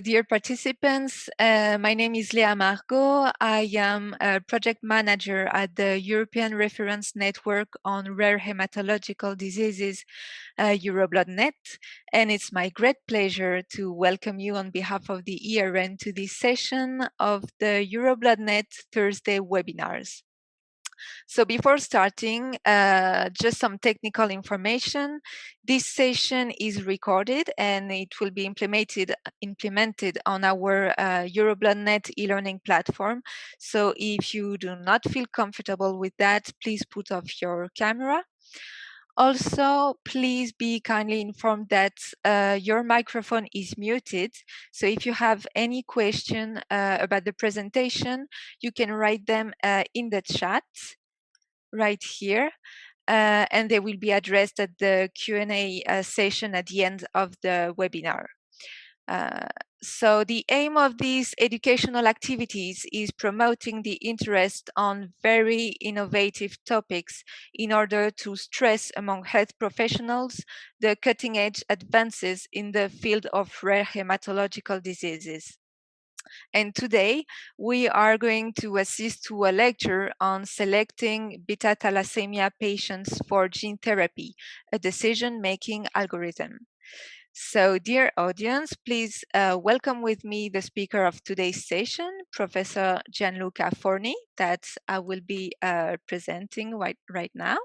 Dear participants, my name is Lea Margot. I am a project manager at the European Reference Network on Rare Hematological Diseases, EuroBloodNet, and it's my great pleasure to welcome you on behalf of the ERN to this session of the EuroBloodNet Thursday webinars. So before starting, just some technical information. This session is recorded and it will be implemented on our EuroBloodNet e-learning platform. So if you do not feel comfortable with that, please put off your camera. Also, please be kindly informed that your microphone is muted. So if you have any question about the presentation, you can write them in the chat right here, and they will be addressed at the Q&A session at the end of the webinar. So the aim of these educational activities is promoting the interest on very innovative topics in order to stress among health professionals the cutting-edge advances in the field of rare hematological diseases. And today we are going to assist to a lecture on selecting beta-thalassemia patients for gene therapy, a decision-making algorithm. So, dear audience, please welcome with me the speaker of today's session, Professor Gianluca Forni, that I will be presenting right now.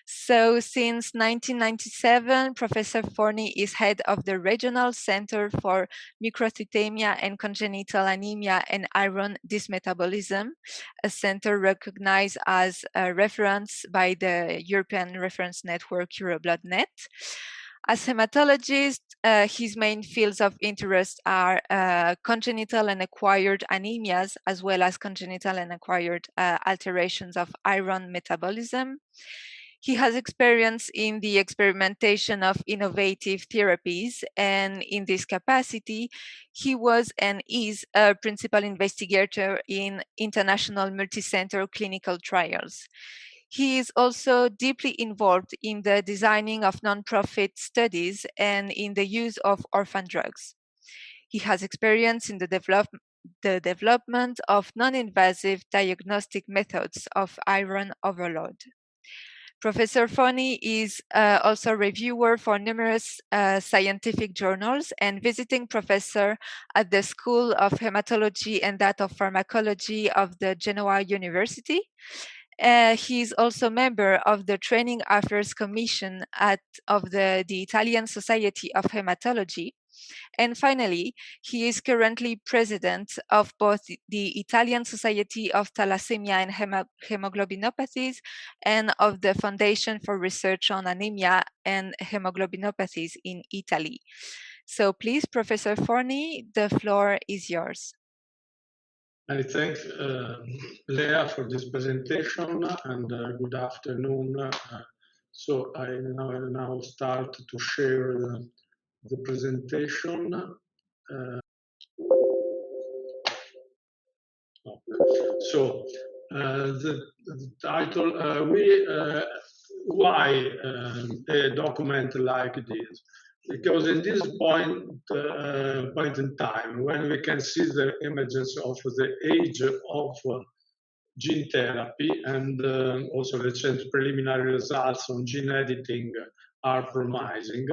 So, since 1997, Professor Forni is head of the Regional Center for Microthytamia and Congenital Anemia and Iron Dysmetabolism, a center recognized as a reference by the European Reference Network EuroBloodNet. As hematologist, his main fields of interest are congenital and acquired anemias, as well as congenital and acquired alterations of iron metabolism. He has experience in the experimentation of innovative therapies, and in this capacity, he was and is a principal investigator in international multicenter clinical trials. He is also deeply involved in the designing of nonprofit studies and in the use of orphan drugs. He has experience in the development of non-invasive diagnostic methods of iron overload. Professor Forni is also a reviewer for numerous scientific journals and visiting professor at the School of Hematology and that of Pharmacology of the Genoa University. He is also member of the Training Affairs Commission of the Italian Society of Hematology. And finally, he is currently president of both the Italian Society of Thalassemia and Hemoglobinopathies and of the Foundation for Research on Anemia and Hemoglobinopathies in Italy. So please, Professor Forni, the floor is yours. I thank Lea for this presentation and good afternoon. So I now start to share the presentation. So the title, why a document like this? Because in this point in time, when we can see the emergence of the age of gene therapy and also recent preliminary results on gene editing are promising,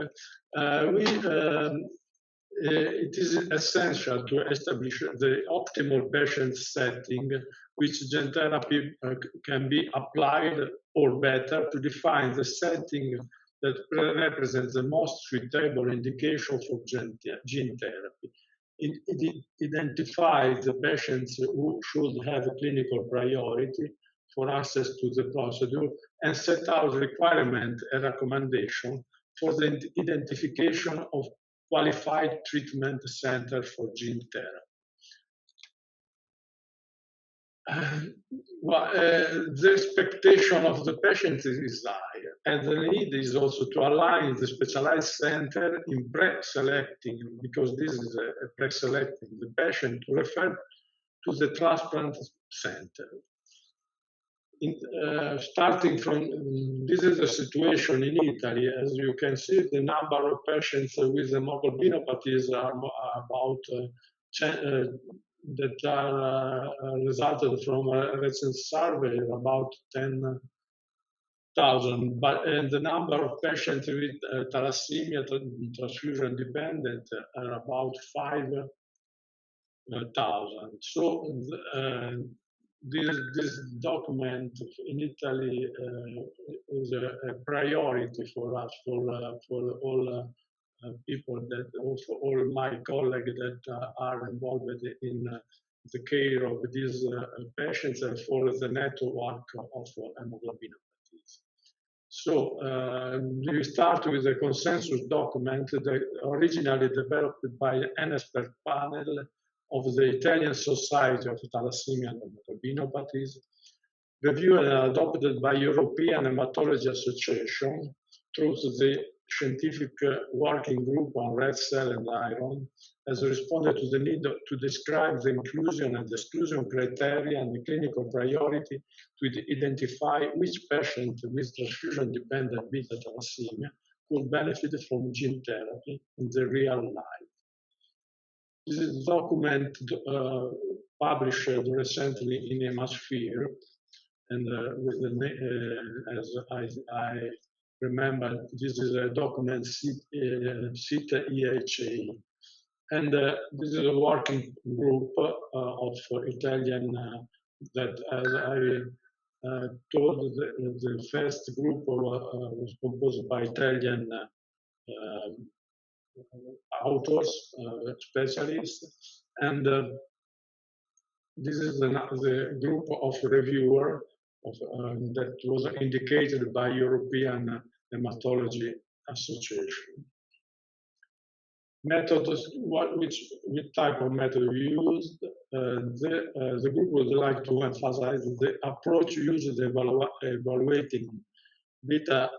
it is essential to establish the optimal patient setting which gene therapy can be applied, or better, to define the setting that represents the most suitable indication for gene therapy. It identifies the patients who should have a clinical priority for access to the procedure and set out requirement and recommendation for the identification of qualified treatment center for gene therapy. The expectation of the patient is high, and the need is also to align the specialized center in pre-selecting, because this is a pre-selecting the patient to refer to the transplant center. Starting from, this is the situation in Italy. As you can see, the number of patients with hemoglobinopathies are about that are resulted from a recent survey, about 10,000. And the number of patients with thalassemia, transfusion dependent, are about 5,000. So this document in Italy is a priority for us, for all people that, also all my colleagues that are involved in the care of these patients and for the network of hemoglobinopathies. So we start with a consensus document that originally developed by an expert panel of the Italian Society of Thalassemia and Hemoglobinopathies, reviewed and adopted by European Hematology Association through the Scientific Working Group on Red Cell and Iron, has responded to the need to describe the inclusion and exclusion criteria and the clinical priority to identify which patient with transfusion-dependent beta-thalassemia could benefit from gene therapy in the real life. This is a document published recently in Hemasphere, and with the, as I remember, this is a document CITA EHA. And this is a working group of Italian, that, as I told, the first group was composed by Italian authors, specialists, and this is the group of reviewers that was indicated by European Hematology Association. Methods, which type of method we used? The group would like to emphasize the approach used evaluating beta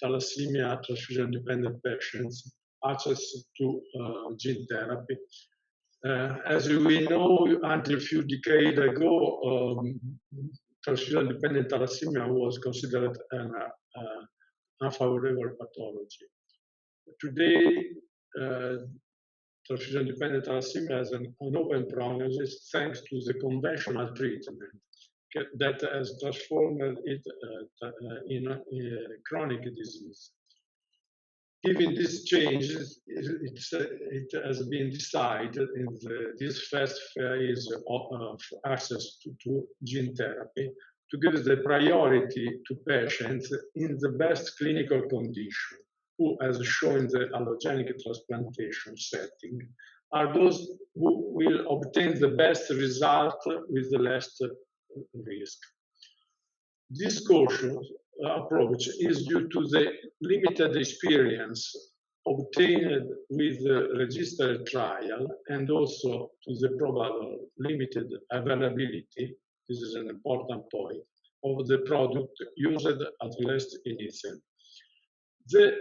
thalassemia transfusion-dependent patients access to gene therapy. As we know, until a few decades ago, transfusion-dependent thalassemia was considered an unfavorable pathology. Today, transfusion-dependent thalassemia has an open prognosis thanks to the conventional treatment that has transformed it in a chronic disease. Given these changes, it has been decided in this first phase of access to gene therapy to give the priority to patients in the best clinical condition, who, as shown in the allogenic transplantation setting, are those who will obtain the best result with the least risk. This cautious approach is due to the limited experience obtained with the registered trial and also to the probable limited availability, this is an important point, of the product used at least initially. The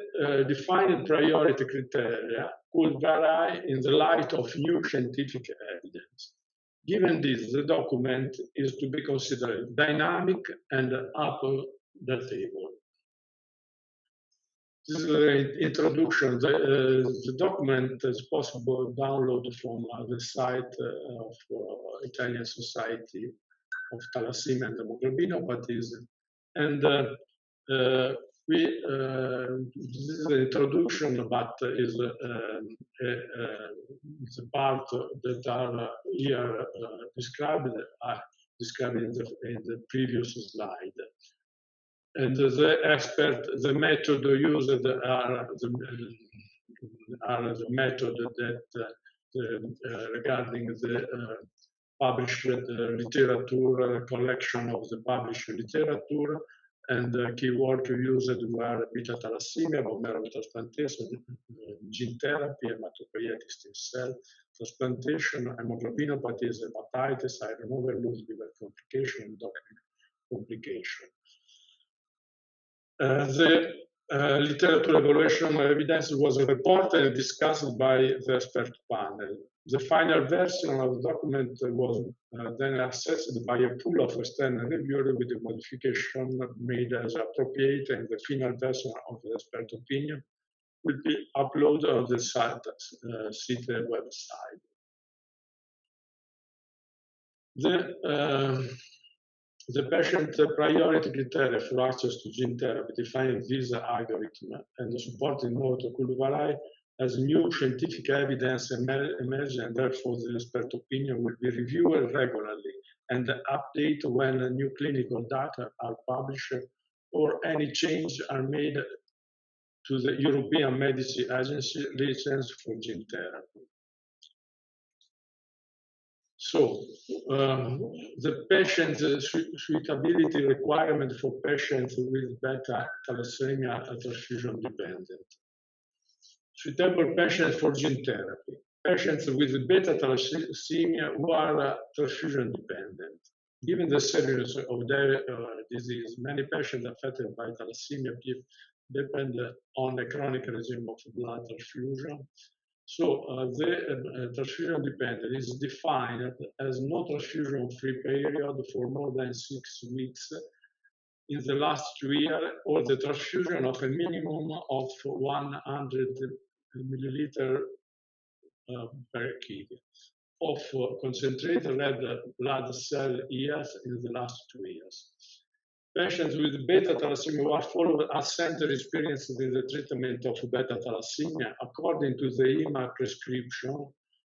defined priority criteria could vary in the light of new scientific evidence. Given this, the document is to be considered dynamic and updatable. This is the introduction. The document is possible to download from the site of Italian Society of Thalassemia and Hemoglobinopathies. And this is the introduction, but is the part that are here described in the previous slide. And the method used are the method that regarding the published literature, collection of the published literature, and the keyword used were beta thalassemia, bone marrow transplantation, gene therapy, hematopoietic stem cell transplantation, hemoglobinopathies, hepatitis, iron overload, liver complication, endocrine complication. The literature evaluation evidence was reported and discussed by the expert panel. The final version of the document was then assessed by a pool of external reviewers with the modification made as appropriate, and the final version of the expert opinion will be uploaded on the CIT website. The patient priority criteria for access to gene therapy defines this algorithm, and the supporting note could vary as new scientific evidence emerges, and therefore the expert opinion will be reviewed regularly and updated when new clinical data are published or any changes are made to the European Medicines Agency license for gene therapy. So, the patient suitability requirement for patients with beta-thalassemia are transfusion dependent. Suitable patients for gene therapy. Patients with beta-thalassemia who are transfusion dependent. Given the seriousness of their disease, many patients affected by thalassemia depend on a chronic regime of blood transfusion. So the transfusion dependent is defined as no transfusion-free period for more than 6 weeks in the last 2 years, or the transfusion of a minimum of 100 milliliter per kg of concentrated red blood cell years in the last 2 years. Patients with beta-thalassemia who are followed at center experienced in the treatment of beta-thalassemia according to the EMA prescription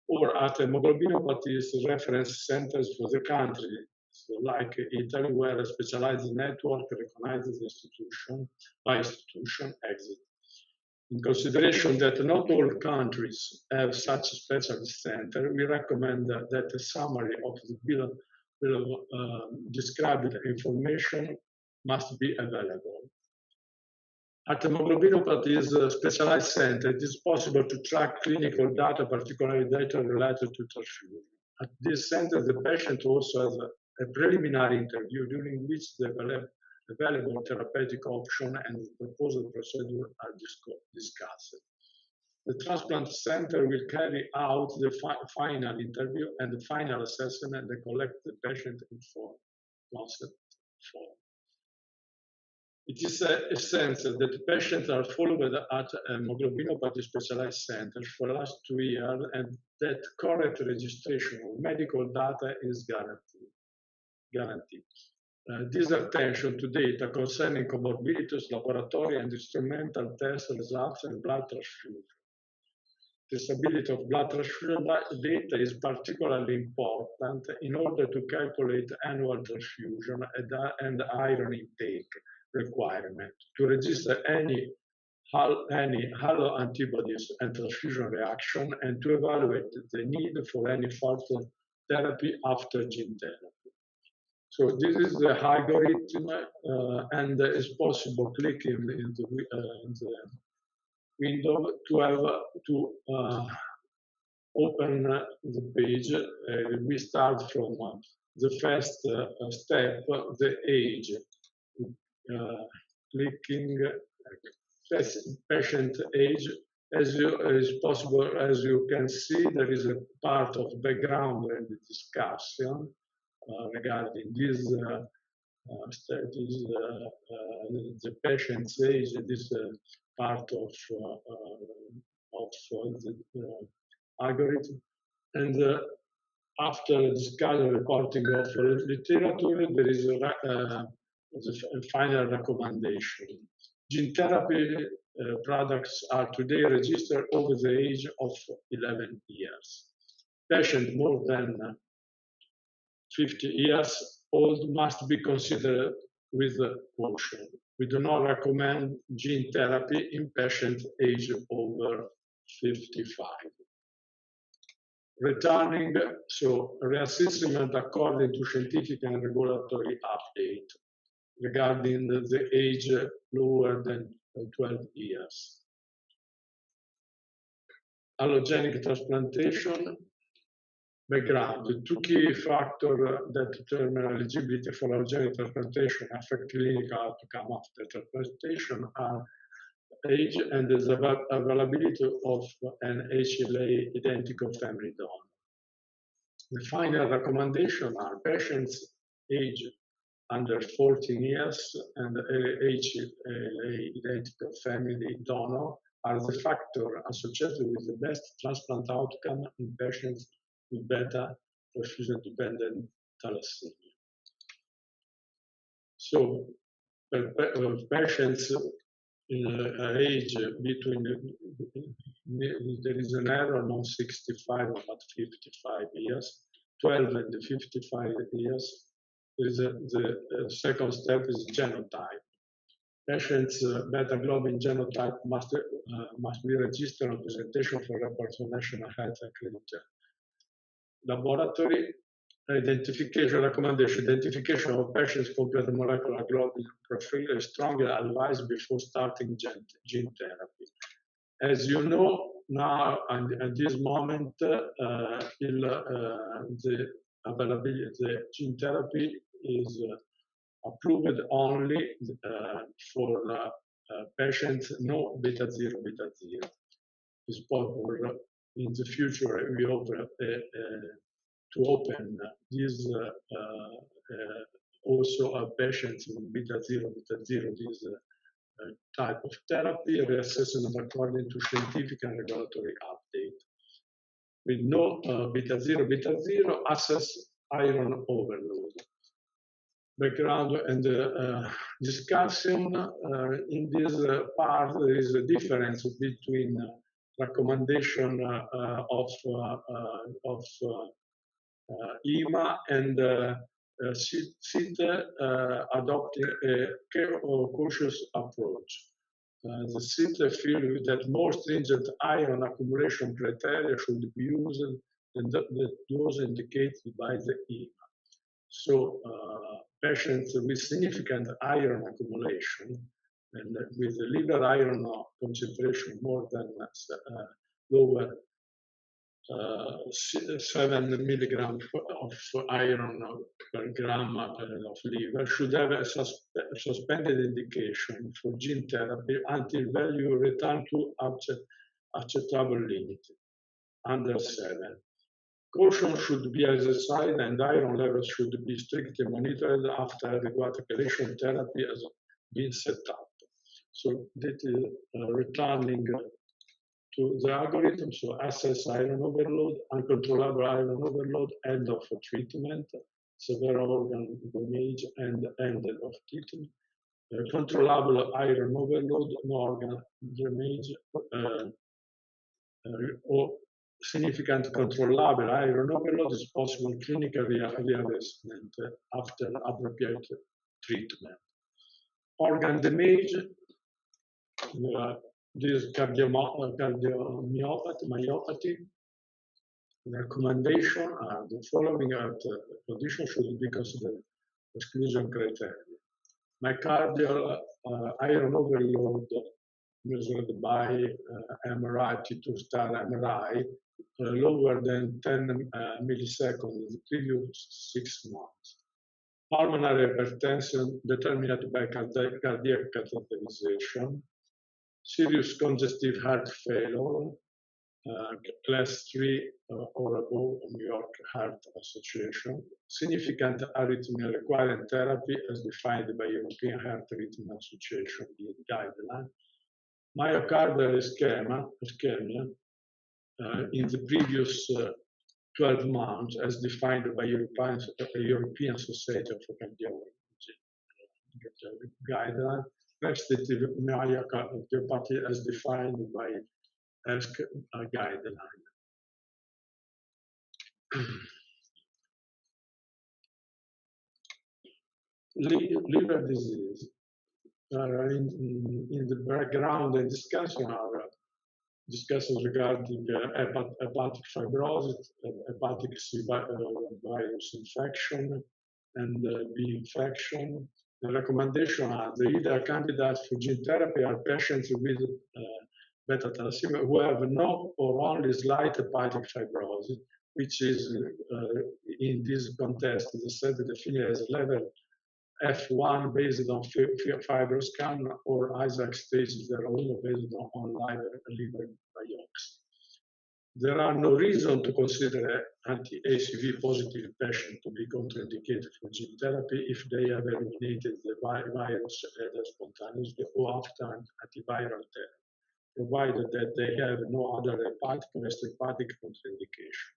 or at hemoglobinopathies reference centers for the country, so like Italy, where a specialized network recognizes the institution by institution exit. In consideration that not all countries have such a specialist center, we recommend that a summary of the described information must be available. At hemoglobinopathies specialized center, it is possible to track clinical data, particularly data related to transfusion. At this center, the patient also has a preliminary interview during which the available therapeutic option and the proposed procedure are discussed. The transplant center will carry out the final interview and the final assessment and collect the patient informed consent form. It is essential that patients are followed at hemoglobinopathy specialized centers for the last 2 years and that correct registration of medical data is guaranteed. This attention to data concerning comorbidities, laboratory and instrumental test results, and blood transfusion. Traceability of blood transfusion data is particularly important in order to calculate annual transfusion and iron intake requirement, to register any halo antibodies and transfusion reaction, and to evaluate the need for any further therapy after gene therapy. So this is the algorithm, and it's possible clicking in the window to open the page. We start from the first step, the age. Clicking patient age, as you can see, there is a part of background and discussion regarding this the patient's age. This part of the algorithm, and after discussion reporting of literature, there is a final recommendation. Gene therapy products are today registered over the age of 11 years. Patients more than 50 years old must be considered with caution. We do not recommend gene therapy in patients aged over 55. Returning, so reassessment according to scientific and regulatory update regarding the age lower than 12 years. Allogenic transplantation. Background. The 2 key factors that determine eligibility for allogenic transplantation affect clinical outcome after transplantation are age and the availability of an HLA identical family donor. The final recommendation are patients age under 14 years and age identical family donor are the factor associated with the best transplant outcome in patients with beta transfusion-dependent thalassemia. So, patients in age between, there is an error non 65 but 55 years, 12 and 55 years. The second step is genotype. Patients' beta globin genotype must be registered on presentation for report to National Health Accreditation. Laboratory identification recommendation. Identification of patients' complete molecular globin profile is strongly advised before starting gene therapy. As you know, now at this moment, the availability of the gene therapy is approved only for patients no beta-0. It's possible in the future we hope to open this also patients with beta-0, this type of therapy, reassessment according to scientific and regulatory update. With no beta-0, assess iron overload. Background and discussion in this part, there is a difference between recommendation of EMA and CIT adopting a cautious approach. The CIT feel that more stringent iron accumulation criteria should be used than those indicated by the EMA. So patients with significant iron accumulation and with liver iron concentration more than lower 7 milligrams of iron per gram of liver should have a suspended indication for gene therapy until value return to acceptable limit, under 7. Caution should be exercised and iron levels should be strictly monitored after adequate chelation therapy has been set up. So that is returning to the algorithm, so assess iron overload, uncontrollable iron overload, end of treatment, severe organ damage, and end of treatment. Controllable iron overload, no organ damage, or significant controllable iron overload is possible clinical reassessment after appropriate treatment. Organ damage, this cardiomyopathy, recommendation are the following conditions should be considered exclusion criteria. Myocardial iron overload measured by MRI, T2 star MRI, lower than 10 milliseconds in the previous 6 months. Pulmonary hypertension determined by cardiac catheterization. Serious congestive heart failure, class 3 or above, New York Heart Association. Significant arrhythmia requiring therapy as defined by European Heart Rhythm Association guideline. Myocardial ischemia in the previous 12 months as defined by European Society of Cardiology guideline. Restrictive myocardiopathy as defined by ESC guideline. Liver disease. In the background and discussion are discussions regarding hepatic fibrosis, hepatic C virus infection, and B infection. The recommendation are the ideal candidates for gene therapy are patients with beta-thalassemia who have no or only slight hepatic fibrosis, which is in this context is said defined as level F1 based on FibroScan or Isaac stages that are also based on liver biopsy. There are no reason to consider anti-HCV positive patients to be contraindicated for gene therapy if they have eliminated the virus either spontaneously or after antiviral therapy, provided that they have no other hepatic or extrahepatic contraindication.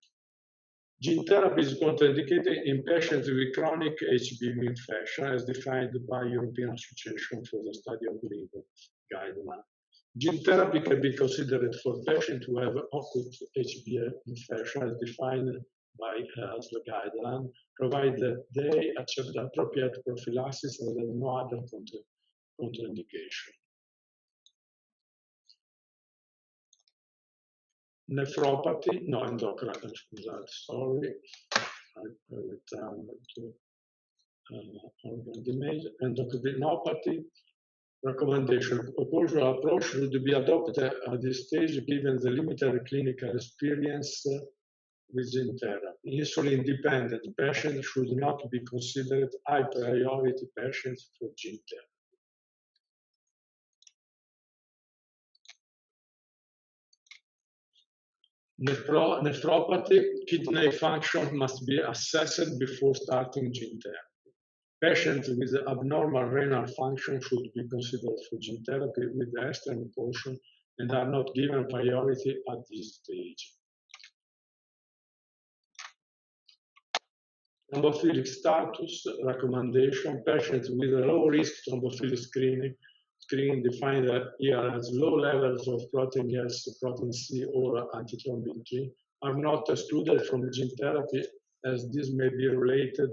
Gene therapy is contraindicated in patients with chronic HBV infection as defined by European Association for the Study of Liver guideline. Gene therapy can be considered for patients who have acute HBV infection as defined by the guideline, provided that they achieve the appropriate prophylaxis and have no other contraindication. Nephropathy, no, endocrine, sorry, I return to organ damage, endocrinopathy. Recommendation. A causal approach should be adopted at this stage given the limited clinical experience with gene therapy. Insulin-dependent patients should not be considered high priority patients for gene therapy. Nephropathy, kidney function must be assessed before starting gene therapy. Patients with abnormal renal function should be considered for gene therapy with the external portion and are not given priority at this stage. Thrombophilic status recommendation. Patients with a low-risk thrombophilic screening defined here as low levels of protein S, protein C, or antithrombin 3 are not excluded from gene therapy as this may be related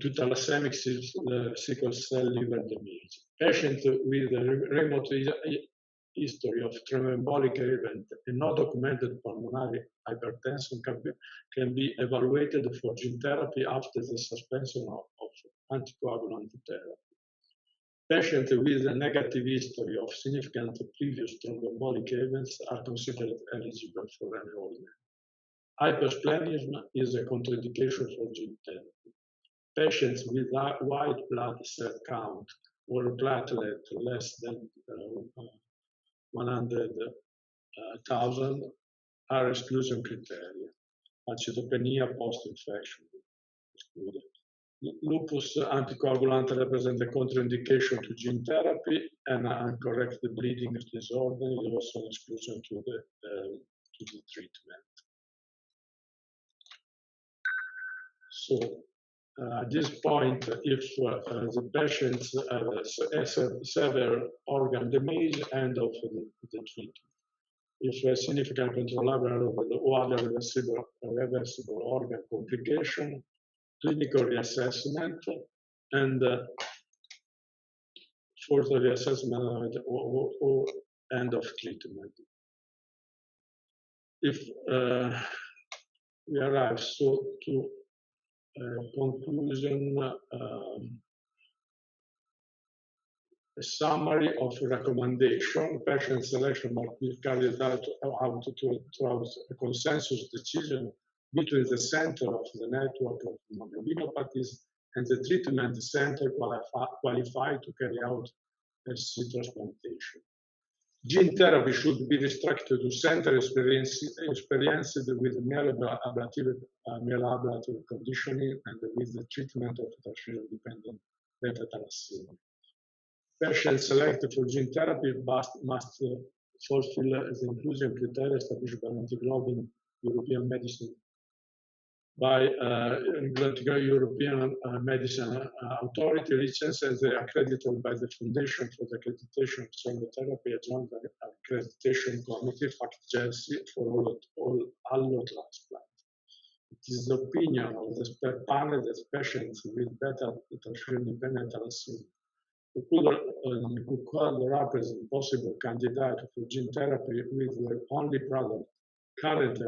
to thalassemic sickle cell liver damage. Patients with a remote history of thromboembolic event and not documented pulmonary hypertension can be evaluated for gene therapy after the suspension of anticoagulant therapy. Patients with a negative history of significant previous thromboembolic events are considered eligible for enrollment. Hypersplenism is a contraindication for gene therapy. Patients with white blood cell count or platelet less than 100,000 are exclusion criteria. Acidopenia post-infection excluded. Lupus anticoagulant represents a contraindication to gene therapy, and uncorrected bleeding disorder is also an exclusion to the treatment. So at this point, if the patients have severe organ damage, end of the treatment. If a significant controllable or other reversible organ complication, clinical reassessment, and further reassessment or end of treatment. If we arrive to conclusion, a summary of recommendation. Patient selection must be carried out throughout a consensus decision between the center of the network of hemoglobinopathies and the treatment center qualified to carry out SC transplantation. Gene therapy should be restricted to center experienced with myeloablative conditioning and with the treatment of transfusion-dependent beta-thalassemia. Patients selected for gene therapy must fulfill the inclusion criteria established by anti-globin European medicine by European Medicine Authority, licensed as accredited by the Foundation for the Accreditation of Cell Therapy, a joint accreditation committee, FACT-GERSI, for all allotransplant. It is the opinion of the expert panel that patients with beta-transfusion-dependent thalassemia who could represent possible candidate for gene therapy with the only product currently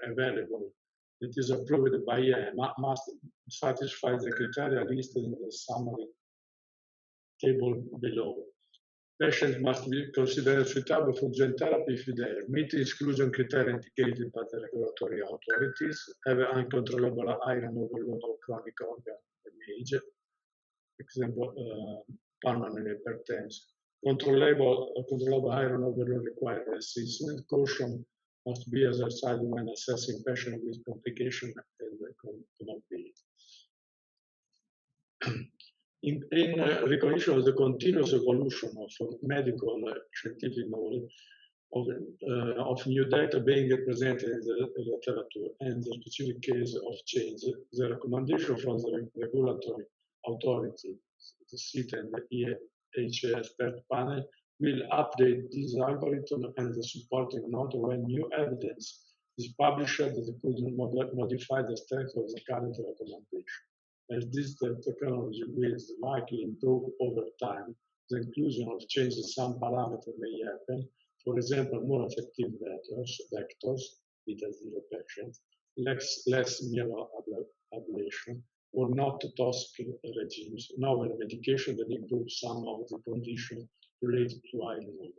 available that is approved by EMA must satisfy the criteria listed in the summary table below. Patients must be considered suitable for gene therapy if they meet the exclusion criteria indicated by the regulatory authorities, have uncontrollable iron overload or chronic organ damage, example, pulmonary hypertension. Controllable iron overload requires assessment, caution must be exercised when assessing patients with complication and comorbidity. In recognition of the continuous evolution of medical scientific knowledge, of new data being presented in the literature and the specific case of change, the recommendation from the regulatory authority, the CIT and the EHA expert panel, will update this algorithm and the supporting note when new evidence is published that could modify the strength of the current recommendation. As this technology will likely improve over time, the inclusion of changes in some parameters may happen. For example, more effective vectors, β-zero patients, less myeloablation, or not toxic regimes, novel medication that improve some of the conditions related to iron.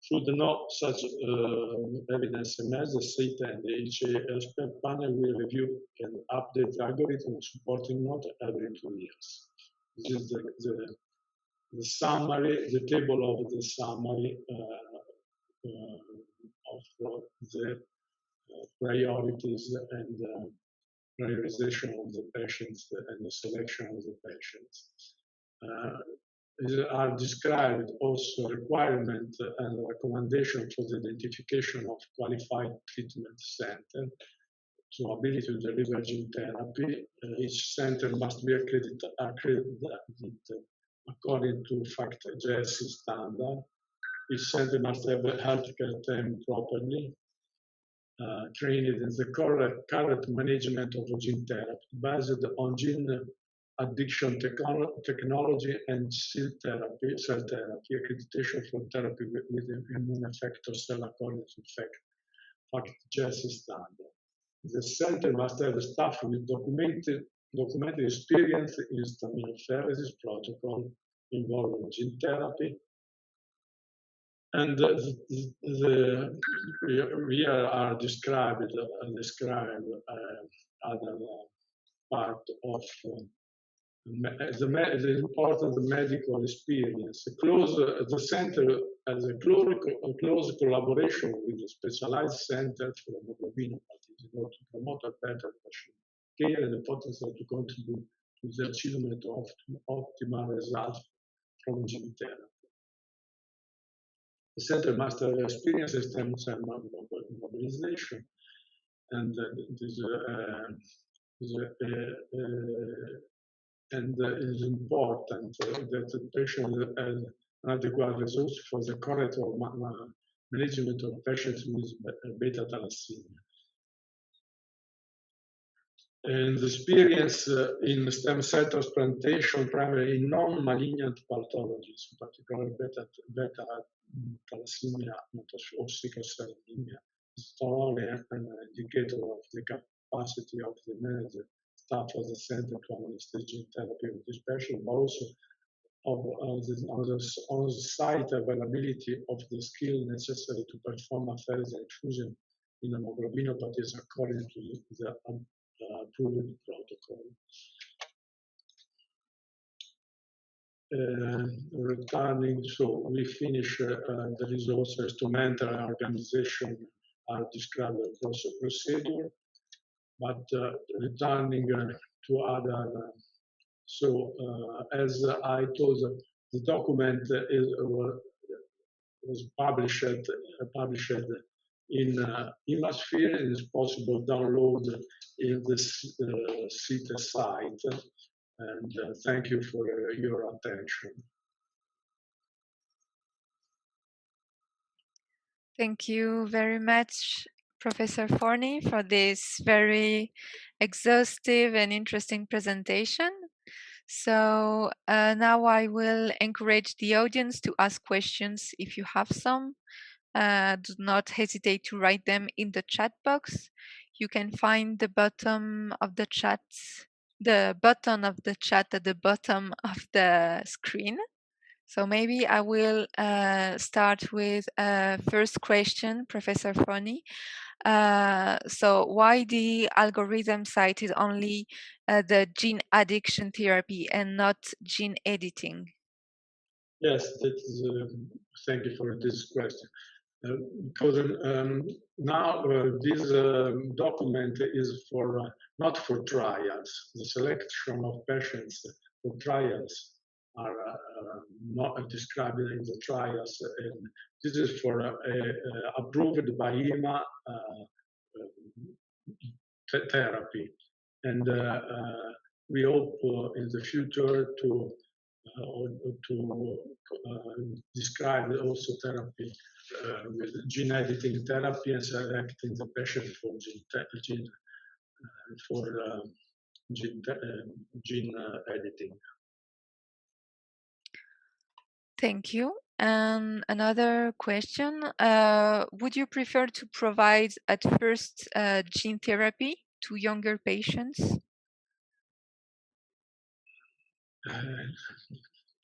Should not such evidence emerge, the CIT and the EHA expert panel will review and update the algorithm supporting note every 2 years. This is the summary, the table of the summary of the priorities and prioritization of the patients and the selection of the patients. Are described also requirement and recommendation for the identification of qualified treatment center, so ability to deliver gene therapy. Each center must be accredited according to FACT-JS standard. Each center must have a healthcare team properly trained in the current management of gene therapy based on gene addiction technology and cell therapy accreditation for therapy with immune effector cell according to FACT-JS standard. The center must have staff with documented experience in immunotherapy protocol involving gene therapy. And we are described other part of the important medical experience. The center has a close collaboration with the specialized center for hemoglobinopathies in order to promote a better patient care and the potential to contribute to the achievement of optimal results from gene therapy. The center must have experience in stem cell mobilization, and it is important that the patient has adequate resources for the correct management of patients with beta-thalassemia. And the experience in stem cell transplantation, primarily in non-malignant pathologies, particularly beta-thalassemia or sickle cell anemia, is not only an indicator of the capacity of the manager staff of the center to administer gene therapy with this patient, but also of the on-site availability of the skill necessary to perform apheresis infusion in hemoglobinopathies according to the approved protocol. Returning, so we finish the resources to mentor an organization are described across the procedure, but returning to other, as I told you, the document was published in Hemasphere. It is possible to download in the CIT site. And thank you for your attention. Thank you very much, Professor Forni, for this very exhaustive and interesting presentation. So now I will encourage the audience to ask questions if you have some. Do not hesitate to write them in the chat box. You can find the bottom of the chat, the button of the chat at the bottom of the screen. So maybe I will start with first question, Professor Forni. So why the algorithm cited only the gene addiction therapy and not gene editing? Yes, that is, thank you for this question. because now this document is for not for trials. The selection of patients for trials are not described in the trials, and this is for approved by EMA therapy, and we hope in the future to describe also therapy with gene editing therapy and selecting the patient for gene editing. Thank you. And another question, would you prefer to provide at first gene therapy to younger patients?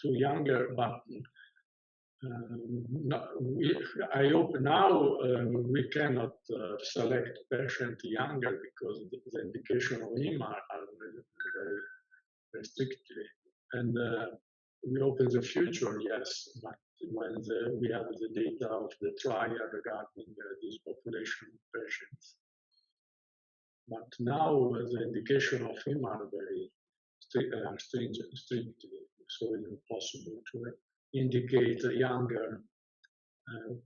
To younger, but I hope now we cannot select patient younger because the indication of EMA are very strictly. And we hope in the future, yes, but when we have the data of the trial regarding this population of patients. But now the indication of EMA are very strictly, so it's impossible to indicate younger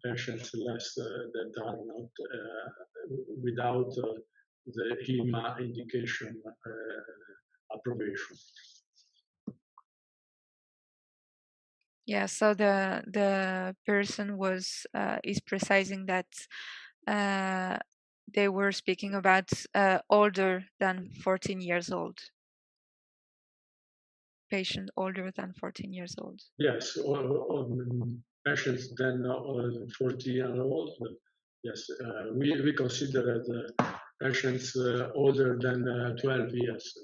patients less that are not without the EMA indication approbation. Yeah, so the person was is precising that they were speaking about older than 14 years old. Patient older than 14 years old. Yes, or patients then 40 years old. Yes, we consider patients older than 12 years.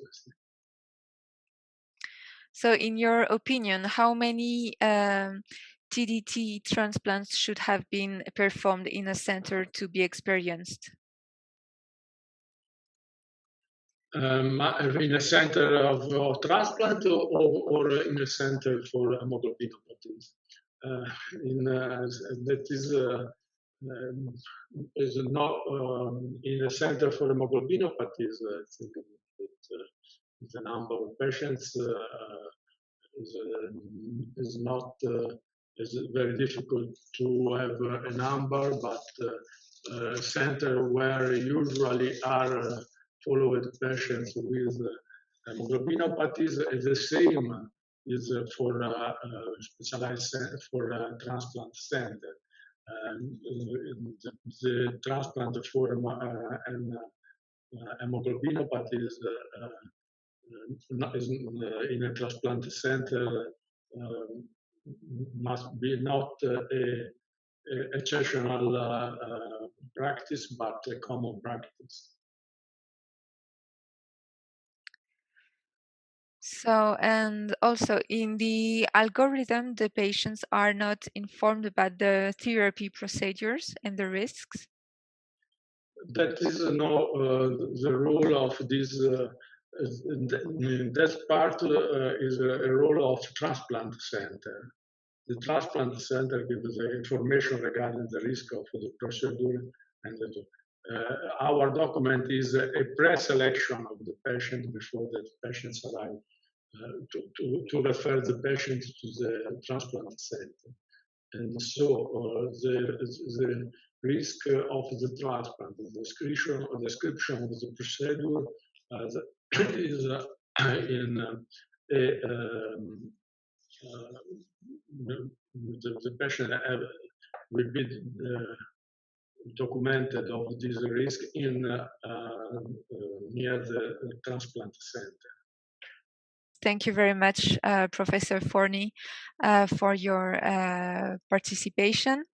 So in your opinion, how many TDT transplants should have been performed in a center to be experienced? In a center of transplant or in a center for hemoglobinopathies. That is not in a center for hemoglobinopathies. I think the number of patients is not is very difficult to have a number, but center where usually are followed patients with hemoglobinopathies is the same is for specialized for transplant center. The transplant for hemoglobinopathies is in a transplant center must be not a exceptional practice, but a common practice. So, and also in the algorithm, the patients are not informed about the therapy procedures and the risks. That is no the role of this. That part is a role of transplant center. The transplant center gives the information regarding the risk of the procedure, and our document is a pre-selection of the patient before the patients arrive to refer the patient to the transplant center. And so the risk of the transplant, the description of the procedure is in the patient will be documented of this risk in near the transplant center. Thank you very much, Professor Forni, for your participation.